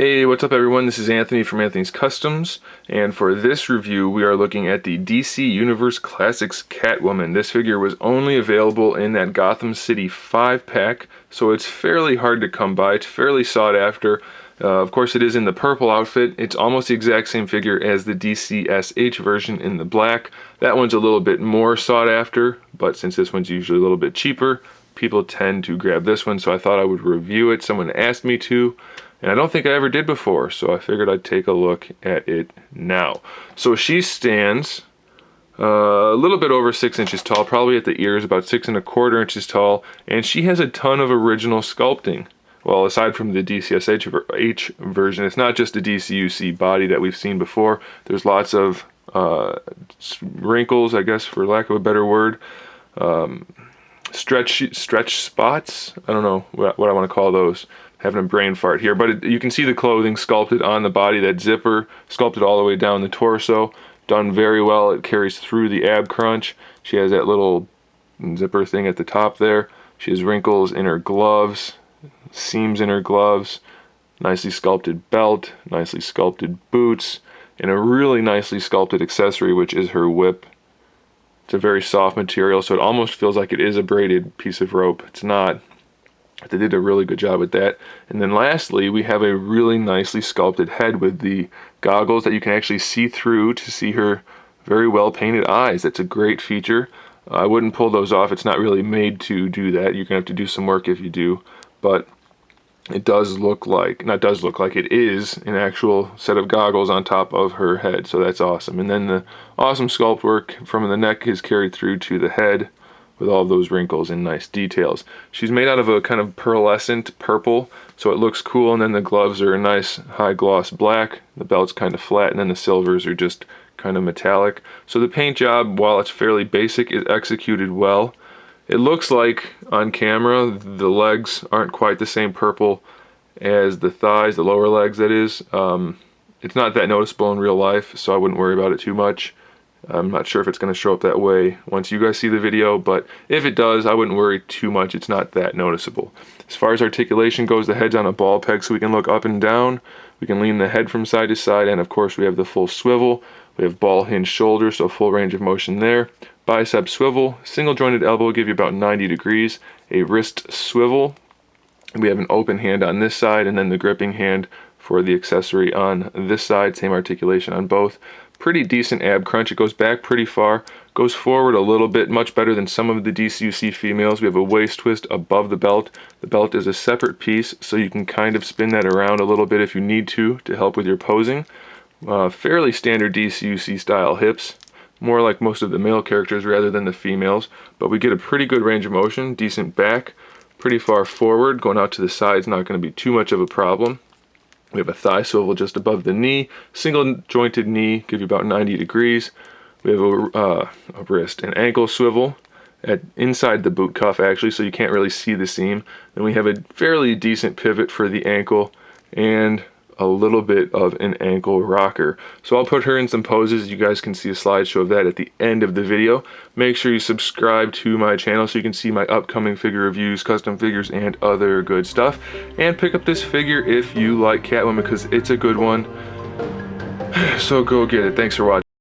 Hey, what's up everyone? This is Anthony from Anthony's Customs, and for this review we are looking at the DC Universe Classics Catwoman. This figure was only available in that Gotham City 5-pack, so it's fairly hard to come by. It's fairly sought after. Of course it is in the purple outfit. It's almost the exact same figure as the DCSH version in the black. That one's a little bit more sought after, but since this one's usually a little bit cheaper, people tend to grab this one, so I thought I would review it. Someone asked me to. And I don't think I ever did before, so I figured I'd take a look at it now. So she stands a little bit over 6 inches tall, probably at the ears, about 6 1/4 inches tall, and she has a ton of original sculpting. Well, aside from the DCSH version, it's not just the DCUC body that we've seen before. There's lots of wrinkles, I guess, for lack of a better word. Stretch spots. I don't know what I want to call those. Having a brain fart here, but you can see the clothing sculpted on the body. That zipper sculpted all the way down the torso, done very well. It carries through the ab crunch. She has that little zipper thing at the top there. She has wrinkles in her gloves, seams in her gloves, nicely sculpted belt, nicely sculpted boots, and a really nicely sculpted accessory, which is her whip. It's a very soft material, so it almost feels like it is a braided piece of rope. It's not. They did a really good job with that. And then lastly, we have a really nicely sculpted head with the goggles that you can actually see through to see her very well painted eyes. That's a great feature. I wouldn't pull those off. It's not really made to do that. You're gonna have to do some work if you do, but it does look like, it is an actual set of goggles on top of her head, so that's awesome. And then the awesome sculpt work from the neck is carried through to the head, with all of those wrinkles and nice details. She's made out of a kind of pearlescent purple, so it looks cool, and then the gloves are a nice high gloss black, the belt's kind of flat, and then the silvers are just kind of metallic. So the paint job, while it's fairly basic, is executed well. It looks like on camera the legs aren't quite the same purple as the thighs, the lower legs that is. It's not that noticeable in real life, so I wouldn't worry about it too much. I'm not sure if it's going to show up that way once you guys see the video, but if it does, I wouldn't worry too much. It's not that noticeable. As far as articulation goes, the head's on a ball peg, so we can look up and down. We can lean the head from side to side, and of course we have the full swivel. We have ball hinge shoulders, so full range of motion there. Bicep swivel, single jointed elbow, give you about 90 degrees. A wrist swivel. We have an open hand on this side, and then the gripping hand for the accessory on this side. Same articulation on both. Pretty decent ab crunch. It goes back pretty far, goes forward a little bit, much better than some of the DCUC females. We have a waist twist above the belt. The belt is a separate piece, so you can kind of spin that around a little bit if you need to help with your posing. Fairly standard DCUC style hips, more like most of the male characters rather than the females, but we get a pretty good range of motion, decent back, pretty far forward, going out to the side's not going to be too much of a problem. We have a thigh swivel just above the knee, single jointed knee, give you about 90 degrees. We have a wrist and ankle swivel inside the boot cuff actually, so you can't really see the seam. Then we have a fairly decent pivot for the ankle and a little bit of an ankle rocker. So I'll put her in some poses. You guys can see a slideshow of that at the end of the video. Make sure you subscribe to my channel so you can see my upcoming figure reviews, custom figures, and other good stuff. And pick up this figure if you like Catwoman, because it's a good one. So go get it. Thanks for watching.